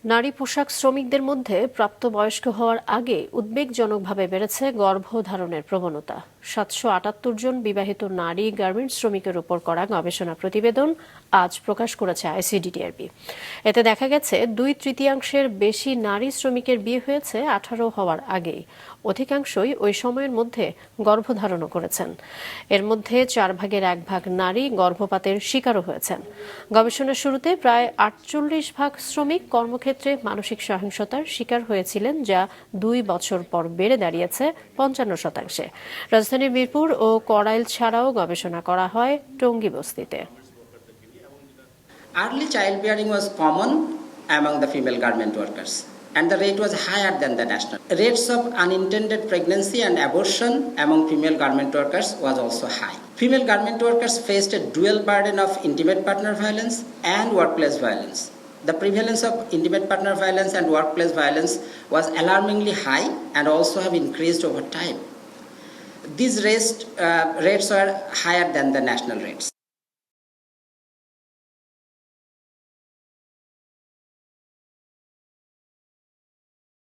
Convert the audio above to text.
নারী পোশাক শ্রমিকদের মধ্যে প্রাপ্তবয়স্ক হওয়ার আগে উদ্বেগজনকভাবে বেড়েছে গর্ভধারণের প্রবণতা। ৭৭৮ জন বিবাহিত নারী গার্মেন্টস শ্রমিকের উপর করা গবেষণা প্রতিবেদন আজ প্রকাশ করেছে আইসিডিডিআরবি। এতে দেখা গেছে ২/৩ বেশি নারী শ্রমিকের বিয়ে হয়েছে ১৮ হওয়ার আগেই। অধিকাংশই ওই সময়ের মধ্যে গর্ভধারণও করেছেন। এর মধ্যে ১/৪ নারী গর্ভপাতের শিকারও হয়েছেন। গবেষণার শুরুতে প্রায় ৪৮% শ্রমিক কর্মক্ষেত্রে মানসিক সহিংসতার শিকার হয়েছিলেন, যা ২ বছর পর বেড়ে দাঁড়িয়েছে ৫৫%। রাজধানীর মিরপুর ও কড়াইল ছাড়াও গবেষণা করা হয় টঙ্গী বস্তিতে। Early childbearing was common among the female garment workers, and the rate was higher than the national. Rates of unintended pregnancy and abortion among female garment workers was also high. Female garment workers faced a dual burden of intimate partner violence and workplace violence. The prevalence of intimate partner violence and workplace violence was alarmingly high and also have increased over time. These rates were higher than the national rates.